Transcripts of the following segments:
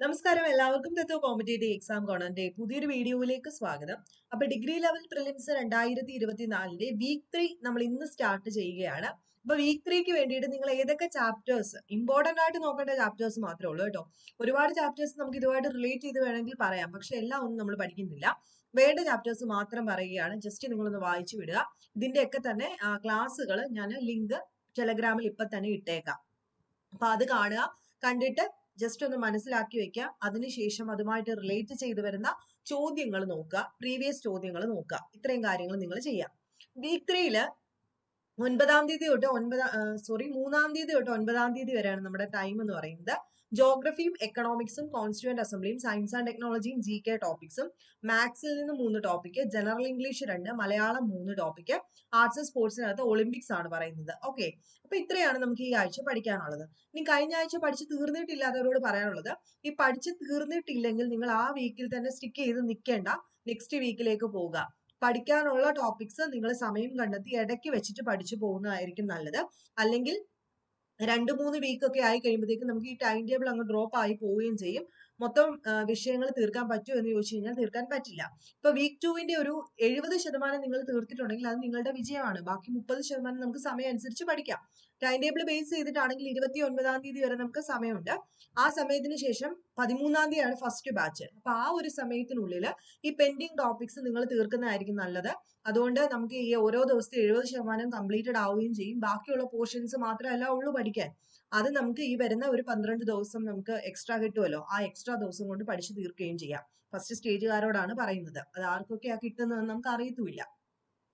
നമസ്കാരം എല്ലാവർക്കും തത്വ competitive exam കോണറിന്റെ പുതിയൊരു വീഡിയോയിലേക്ക് സ്വാഗതം. അപ്പൊ ഡിഗ്രി ലെവൽ പ്രിലിംസ് 2024 വീക്ക് 3 നമ്മൾ ഇന്ന് സ്റ്റാർട്ട് ചെയ്യുകയാണ്. അപ്പൊ വീക്ക് 3ക്ക് വേണ്ടിയിട്ട് നിങ്ങൾ ഏതൊക്കെ ചാപ്റ്റേഴ്സ് ഇമ്പോർട്ടന്റ് ആയിട്ട് നോക്കേണ്ട ചാപ്റ്റേഴ്സ് മാത്രമേ ഉള്ളൂ കേട്ടോ. ഒരുപാട് ചാപ്റ്റേഴ്സ് നമുക്ക് ഇതുമായിട്ട് റിലേറ്റ് ചെയ്ത് വേണമെങ്കിൽ പറയാം, പക്ഷെ എല്ലാം ഒന്നും നമ്മൾ പഠിക്കുന്നില്ല. വേണ്ട ചാപ്റ്റേഴ്സ് മാത്രം പറയുകയാണ്. ജസ്റ്റ് നിങ്ങളൊന്ന് വായിച്ചു വിടുക. ഇതിന്റെയൊക്കെ തന്നെ ക്ലാസ്സുകൾ ഞാൻ ലിങ്ക് ടെലഗ്രാമിൽ ഇപ്പൊ തന്നെ ഇട്ടേക്കാം. അപ്പൊ അത് കാണുക, കണ്ടിട്ട് ജസ്റ്റ് ഒന്ന് മനസ്സിലാക്കി വെക്കുക. അതിനുശേഷം അതുമായിട്ട് റിലേറ്റ് ചെയ്ത് വരുന്ന ചോദ്യങ്ങൾ നോക്കുക, പ്രീവിയസ് ചോദ്യങ്ങൾ നോക്കുക. ഇത്രയും കാര്യങ്ങൾ നിങ്ങൾ ചെയ്യാം. വീക്ക് 3 മൂന്നാം തീയതി തൊട്ട് 9 വരെയാണ് നമ്മുടെ ടൈം എന്ന് പറയുന്നത്. ജോഗ്രഫിയും എക്കണോമിക്സും കോൺസ്റ്റിറ്റ്യൂവന്റ് അസംബ്ലിയും സയൻസ് ആൻഡ് ടെക്നോളജിയും GK ടോപ്പിക്സും, മാത്സിൽ നിന്ന് 3 topic, general English 2, Malayalam 3 topic, arts സ്പോർട്സിനകത്ത് ഒളിമ്പിക്സ് ആണ് പറയുന്നത്. ഓക്കെ, അപ്പൊ ഇത്രയാണ് നമുക്ക് ഈ ആഴ്ച പഠിക്കാനുള്ളത്. ഇനി കഴിഞ്ഞ ആഴ്ച പഠിച്ച് തീർന്നിട്ടില്ലാത്തവരോട് പറയാനുള്ളത്, ഈ പഠിച്ച് തീർന്നിട്ടില്ലെങ്കിൽ നിങ്ങൾ ആ വീക്കിൽ തന്നെ സ്റ്റിക്ക് ചെയ്ത് നിൽക്കേണ്ട, നെക്സ്റ്റ് വീക്കിലേക്ക് പോവുക. പഠിക്കാനുള്ള ടോപ്പിക്സ് നിങ്ങൾ സമയം കണ്ടെത്തി ഇടയ്ക്ക് വെച്ചിട്ട് പഠിച്ചു പോകുന്നതായിരിക്കും നല്ലത്. അല്ലെങ്കിൽ 2-3 വീക്കൊക്കെ ആയി കഴിയുമ്പോഴത്തേക്കും നമുക്ക് ഈ ടൈം ടേബിൾ അങ്ങ് ഡ്രോപ്പ് ആയി പോവുകയും ചെയ്യും. മൊത്തം വിഷയങ്ങൾ തീർക്കാൻ പറ്റുമോ എന്ന് ചോദിച്ചു കഴിഞ്ഞാൽ തീർക്കാൻ പറ്റില്ല. ഇപ്പൊ വീക്ക് 2 ഒരു 70% നിങ്ങൾ തീർത്തിട്ടുണ്ടെങ്കിൽ അത് നിങ്ങളുടെ വിജയമാണ്. ബാക്കി 30% നമുക്ക് സമയം അനുസരിച്ച് പഠിക്കാം. ടൈം ടേബിൾ ബേസ് ചെയ്തിട്ടാണെങ്കിൽ 29 തീയതി വരെ നമുക്ക് സമയമുണ്ട്. ആ സമയത്തിന് ശേഷം 13 തീയതിയാണ് ഫസ്റ്റ് ബാച്ച്. അപ്പൊ ആ ഒരു സമയത്തിനുള്ളിൽ ഈ പെൻഡിങ് ടോപ്പിക്സ് നിങ്ങൾ തീർക്കുന്നതായിരിക്കും നല്ലത്. അതുകൊണ്ട് നമുക്ക് ഈ ഓരോ ദിവസത്തെ 70% കംപ്ലീറ്റഡ് ആവുകയും ചെയ്യും. ബാക്കിയുള്ള പോർഷൻസ് മാത്രമല്ല ഉള്ളൂ പഠിക്കാൻ. അത് നമുക്ക് ഈ വരുന്ന ഒരു 12 ദിവസം നമുക്ക് എക്സ്ട്രാ കിട്ടുമല്ലോ, ആ എക്സ്ട്രാ ദിവസം കൊണ്ട് പഠിച്ചു തീർക്കുകയും ചെയ്യാം. ഫസ്റ്റ് സ്റ്റേജുകാരോടാണ് പറയുന്നത്. അത് ആർക്കൊക്കെയാ കിട്ടുന്നതെന്ന് നമുക്ക് അറിയത്തുമില്ല.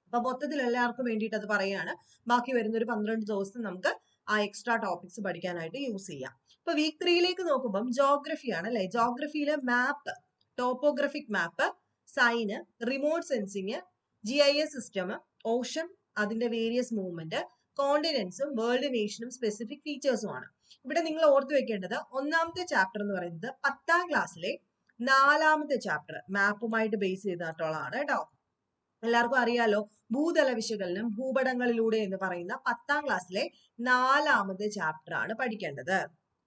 അപ്പൊ മൊത്തത്തിൽ എല്ലാവർക്കും വേണ്ടിയിട്ട് അത് പറയാണ്. ബാക്കി വരുന്ന ഒരു 12 ദിവസം നമുക്ക് ആ എക്സ്ട്രാ ടോപ്പിക്സ് പഠിക്കാനായിട്ട് യൂസ് ചെയ്യാം. ഇപ്പൊ വീക്ക് 3ലേക്ക് നോക്കുമ്പോൾ ജോഗ്രഫിയാണ് അല്ലെ. ജോഗ്രഫിയിലെ മാപ്പ്, ടോപ്പോഗ്രഫിക് മാപ്പ്, സൈന്, remote sensing, GIS system, ocean, അതിന്റെ വേരിയസ് മൂവ്മെന്റ്, കോണ്ടിനെന്റ്സും വേൾഡ് നേഷനും സ്പെസിഫിക് ഫീച്ചേഴ്സുമാണ്. ഇവിടെ നിങ്ങൾ ഓർത്തു വെക്കേണ്ടത് ഒന്നാമത്തെ ചാപ്റ്റർ എന്ന് പറയുന്നത് 10ാം ക്ലാസ്സിലെ 4ാമത്തെ ചാപ്റ്റർ മാപ്പുമായിട്ട് ബേസ് ചെയ്തിട്ടുള്ളതാണ് കേട്ടോ. എല്ലാവർക്കും അറിയാലോ, ഭൂതല വിശകലനം ഭൂപടങ്ങളിലൂടെ എന്ന് പറയുന്ന 10ാം ക്ലാസ്സിലെ 4ാമത്തെ ചാപ്റ്റർ ആണ് പഠിക്കേണ്ടത്.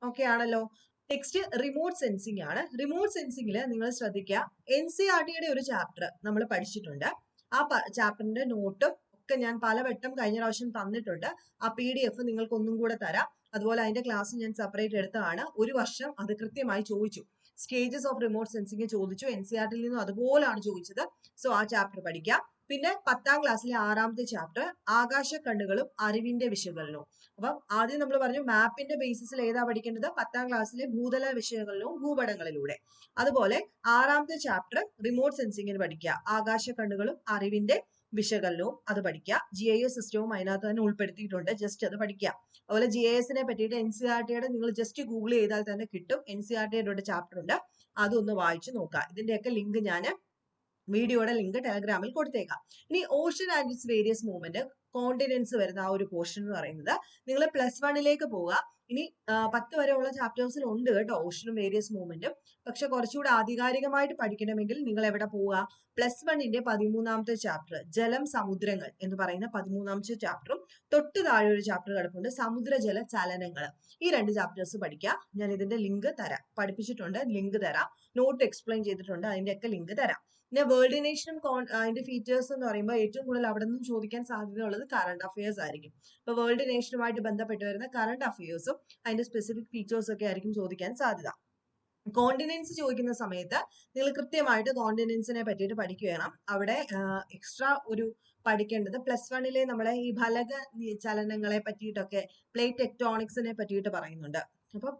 ഓക്കെ ആണല്ലോ. നെക്സ്റ്റ് റിമോട്ട് സെൻസിങ് ആണ്. റിമോട്ട് സെൻസിങ്ങിൽ നിങ്ങൾ ശ്രദ്ധിക്കുക, NCERT ഒരു ചാപ്റ്റർ നമ്മൾ പഠിച്ചിട്ടുണ്ട്. ആ ചാപ്റ്ററിന്റെ നോട്ടും ഒക്കെ ഞാൻ പലവട്ടം കഴിഞ്ഞ പ്രാവശ്യം തന്നിട്ടുണ്ട്. ആ PDF നിങ്ങൾക്ക് ഒന്നും കൂടെ തരാം. അതുപോലെ അതിന്റെ ക്ലാസ് ഞാൻ സെപ്പറേറ്റ് എടുത്തതാണ്. ഒരു വർഷം അത് കൃത്യമായി ചോദിച്ചു. സ്റ്റേജസ് ഓഫ് റിമോട്ട് സെൻസിങ് ചോദിച്ചു. NCERT-ൽ നിന്നും അതുപോലാണ് ചോദിച്ചത്. സോ ആ ചാപ്റ്റർ പഠിക്കാം. പിന്നെ 10ാം ക്ലാസ്സിലെ 6ാമത്തെ ചാപ്റ്റർ ആകാശ കണ്ണുകളും അറിവിന്റെ വിശകലനവും. അപ്പം ആദ്യം നമ്മൾ പറഞ്ഞു മാപ്പിന്റെ ബേസിസിൽ ഏതാ പഠിക്കേണ്ടത്, 10ാം ക്ലാസ്സിലെ ഭൂതല വിശകലനവും ഭൂപടങ്ങളിലൂടെ. അതുപോലെ 6ാമത്തെ ചാപ്റ്റർ റിമോട്ട് സെൻസിങ്ങിന് പഠിക്കുക, ആകാശ കണ്ണുകളും അറിവിന്റെ വിശകലനവും അത് പഠിക്കുക. GIS സിസ്റ്റവും അതിനകത്ത് തന്നെ ഉൾപ്പെടുത്തിയിട്ടുണ്ട്, ജസ്റ്റ് അത് പഠിക്കുക. അതുപോലെ GISനെ പറ്റിയിട്ട് NCERT-യുടെ നിങ്ങൾ ജസ്റ്റ് ഗൂഗിൾ ചെയ്താൽ തന്നെ കിട്ടും. NCERT-യുടെ ഒരു ചാപ്റ്റർ ഉണ്ട്, അതൊന്ന് വായിച്ചു നോക്കുക. ഇതിന്റെയൊക്കെ ലിങ്ക് ഞാൻ വീഡിയോയുടെ ലിങ്ക് ടെലഗ്രാമിൽ കൊടുത്തേക്കാം. ഇനി Ocean and it's various movement, continents വരുന്ന ആ ഒരു പോർഷൻ എന്ന് പറയുന്നത് നിങ്ങൾ +1ലേക്ക് പോവുക. ഇനി 10 വരെയുള്ള ചാപ്റ്റേഴ്സിൽ ഉണ്ട് കേട്ടോ ഓഷനും വേരിയസ് മൂവ്മെന്റും. പക്ഷെ കുറച്ചുകൂടെ ആധികാരികമായിട്ട് പഠിക്കണമെങ്കിൽ നിങ്ങൾ എവിടെ പോവുക, +1ന്റെ 13ാമത്തെ ചാപ്റ്റർ ജലം സമുദ്രങ്ങൾ എന്ന് പറയുന്ന 13ാമത്തെ ചാപ്റ്ററും തൊട്ട് താഴെ ഒരു ചാപ്റ്റർ കിടപ്പുണ്ട് സമുദ്രജല ചലനങ്ങൾ. ഈ 2 ചാപ്റ്റേഴ്സ് പഠിക്കുക. ഞാൻ ഇതിന്റെ ലിങ്ക് തരാം, പഠിപ്പിച്ചിട്ടുണ്ട്, ലിങ്ക് തരാം. നോട്ട് എക്സ്പ്ലെയിൻ ചെയ്തിട്ടുണ്ട്, അതിന്റെ ഒക്കെ ലിങ്ക് തരാം. പിന്നെ വേൾഡ് നേഷനും അതിന്റെ ഫീച്ചേഴ്സ് എന്ന് പറയുമ്പോൾ ഏറ്റവും കൂടുതൽ അവിടെ നിന്നും ചോദിക്കാൻ സാധ്യതയുള്ളത് കറണ്ട് അഫയേഴ്സ് ആയിരിക്കും. ഇപ്പൊ വേൾഡ് നേഷനുമായിട്ട് ബന്ധപ്പെട്ട് വരുന്ന കറണ്ട് അഫയേഴ്സും അതിന്റെ സ്പെസിഫിക് ഫീച്ചേഴ്സും ഒക്കെ ആയിരിക്കും ചോദിക്കാൻ സാധ്യത. കോണ്ടിനെന്റ്സ് ചോദിക്കുന്ന സമയത്ത് നിങ്ങൾ കൃത്യമായിട്ട് കോണ്ടിനെന്റ്സിനെ പറ്റിയിട്ട് പഠിക്കുകയാണ്. അവിടെ എക്സ്ട്രാ ഒരു പഠിക്കേണ്ടത് +1-ലെ നമ്മളെ ഈ ഫലക ചലനങ്ങളെ പറ്റിയിട്ടൊക്കെ, പ്ലേറ്റ് ടെക്ടോണിക്സിനെ പറ്റിയിട്ട് പറയുന്നുണ്ട്. അപ്പൊ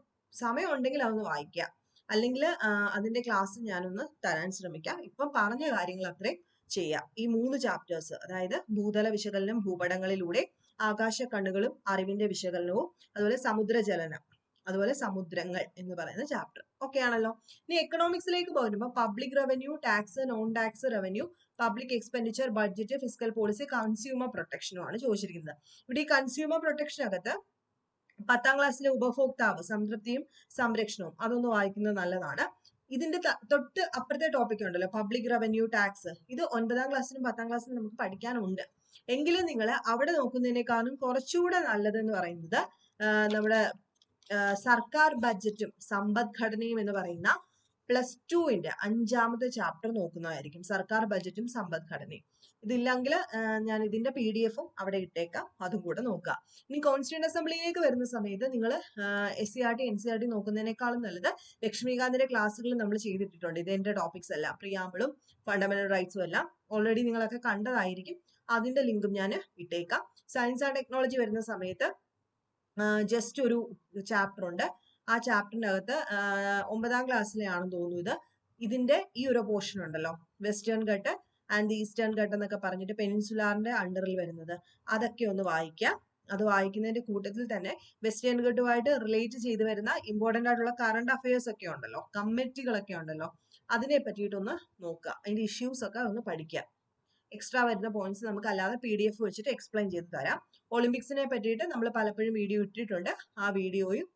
സമയം ഉണ്ടെങ്കിൽ അതൊന്ന് വായിക്കുക. അല്ലെങ്കിൽ അതിന്റെ ക്ലാസ് ഞാനൊന്ന് തരാൻ ശ്രമിക്കാം. ഇപ്പം പറഞ്ഞ കാര്യങ്ങൾ അത്രയും ചെയ്യാം. ഈ 3 ചാപ്റ്റേഴ്സ്, അതായത് ഭൂതല വിശകലനം ഭൂപടങ്ങളിലൂടെ, ആകാശ കണ്ണുകളും അറിവിന്റെ വിശകലനവും, അതുപോലെ സമുദ്രജലനം, അതുപോലെ സമുദ്രങ്ങൾ എന്ന് പറയുന്ന ചാപ്റ്റർ. ഓക്കെ ആണല്ലോ. ഇനി എക്കണോമിക്സിലേക്ക് പോകുമ്പോൾ public revenue, tax, non tax revenue, public expenditure, budget, physical policy, consumer പ്രൊട്ടക്ഷനും ആണ് ചോദിച്ചിരിക്കുന്നത്. ഇവിടെ ഈ കൺസ്യൂമർ പ്രൊട്ടക്ഷനകത്ത് 10ാം ക്ലാസ്സിലെ ഉപഭോക്താവ് സംതൃപ്തിയും സംരക്ഷണവും അതൊന്ന് വായിക്കുന്നത് നല്ലതാണ്. ഇതിന്റെ തൊട്ട് അപ്പുറത്തെ ടോപ്പിക് ഉണ്ടല്ലോ പബ്ലിക് റവന്യൂ, ടാക്സ്, ഇത് 9ാം ക്ലാസ്സിലും 10ാം ക്ലാസ്സിലും നമുക്ക് പഠിക്കാനുണ്ട്. എങ്കിലും നിങ്ങൾ അവിടെ നോക്കുന്നതിനേക്കാളും കുറച്ചുകൂടെ നല്ലതെന്ന് പറയുന്നത് നമ്മുടെ സർക്കാർ ബജറ്റും സമ്പദ്ഘടനയും എന്ന് പറയുന്ന +2 5ാമത്തെ ചാപ്റ്റർ നോക്കുന്നതായിരിക്കും. സർക്കാർ ബജറ്റും സമ്പദ്ഘടനയും. ഇതില്ലെങ്കിൽ ഞാൻ ഇതിന്റെ PDF-ഉം അവിടെ ഇട്ടേക്കാം, അതും കൂടെ നോക്കുക. ഇനി കോൺസ്റ്റിറ്റ്യൂന്റ് അസംബ്ലിയിലേക്ക് വരുന്ന സമയത്ത് നിങ്ങൾ SCERT NCERT നോക്കുന്നതിനേക്കാളും നല്ലത് ലക്ഷ്മികാന്തിന്റെ ക്ലാസ്സുകൾ നമ്മൾ ചെയ്തിട്ടുണ്ട്. ഇതിന്റെ ടോപ്പിക്സ് എല്ലാം പ്രിയാമ്പിളും ഫണ്ടമെന്റൽ റൈറ്റ്സും എല്ലാം ഓൾറെഡി നിങ്ങളൊക്കെ കണ്ടതായിരിക്കും. അതിന്റെ ലിങ്കും ഞാൻ ഇട്ടേക്കാം. സയൻസ് ആൻഡ് ടെക്നോളജി വരുന്ന സമയത്ത് ജസ്റ്റ് ഒരു ചാപ്റ്റർ ഉണ്ട്. ആ ചാപ്റ്ററിനകത്ത് 9ാം ക്ലാസ്സിലെയാണെന്ന് തോന്നുന്നു ഇത്. ഇതിന്റെ ഈ ഒരു പോർഷൻ ഉണ്ടല്ലോ, western Ghat and eastern Ghat എന്നൊക്കെ പറഞ്ഞിട്ട് പെനിൻസുലാറിന്റെ അണ്ടറിൽ വരുന്നത്, അതൊക്കെ ഒന്ന് വായിക്കാം. അത് വായിക്കുന്നതിന്റെ കൂട്ടത്തിൽ തന്നെ വെസ്റ്റേൺ ഘട്ടുമായിട്ട് റിലേറ്റ് ചെയ്ത് വരുന്ന ഇമ്പോർട്ടന്റ് ആയിട്ടുള്ള കറണ്ട് അഫയേഴ്സ് ഒക്കെ ഉണ്ടല്ലോ, കമ്മിറ്റികളൊക്കെ ഉണ്ടല്ലോ, അതിനെ പറ്റിയിട്ടൊന്ന് നോക്കുക. അതിന്റെ ഇഷ്യൂസ് ഒക്കെ ഒന്ന് പഠിക്കുക. എക്സ്ട്രാ വരുന്ന പോയിന്റ്സ് നമുക്ക് അല്ലാതെ PDF വെച്ചിട്ട് എക്സ്പ്ലെയിൻ ചെയ്ത് തരാം. ഒളിമ്പിക്സിനെ പറ്റിയിട്ട് നമ്മൾ പലപ്പോഴും വീഡിയോ ഇട്ടിട്ടുണ്ട്. ആ വീഡിയോയും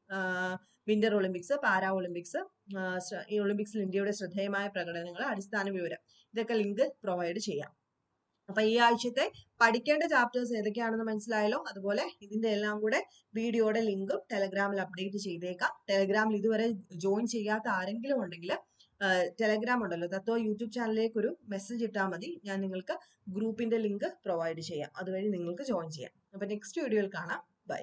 വിന്റർ ഒളിമ്പിക്സ്, പാരാ ഒളിമ്പിക്സ്, ഈ ഒളിമ്പിക്സിൽ ഇന്ത്യയുടെ ശ്രദ്ധേയമായ പ്രകടനങ്ങൾ, അടിസ്ഥാന വിവരം, ഇതൊക്കെ ലിങ്ക് പ്രൊവൈഡ് ചെയ്യാം. അപ്പൊ ഈ ആഴ്ചത്തെ പഠിക്കേണ്ട ചാപ്റ്റേഴ്സ് ഏതൊക്കെയാണെന്ന് മനസ്സിലായല്ലോ. അതുപോലെ ഇതിന്റെ എല്ലാം കൂടെ വീഡിയോയുടെ ലിങ്കും ടെലഗ്രാമിൽ അപ്ഡേറ്റ് ചെയ്തേക്കാം. ടെലഗ്രാമിൽ ഇതുവരെ ജോയിൻ ചെയ്യാത്ത ആരെങ്കിലും ഉണ്ടെങ്കിൽ ടെലഗ്രാം ഉണ്ടല്ലോ, തത്വ യൂട്യൂബ് ചാനലിലേക്ക് ഒരു മെസ്സേജ് ഇട്ടാൽ മതി. ഞാൻ നിങ്ങൾക്ക് ഗ്രൂപ്പിന്റെ ലിങ്ക് പ്രൊവൈഡ് ചെയ്യാം. അതുവഴി നിങ്ങൾക്ക് ജോയിൻ ചെയ്യാം. അപ്പൊ നെക്സ്റ്റ് വീഡിയോയിൽ കാണാം. ബൈ.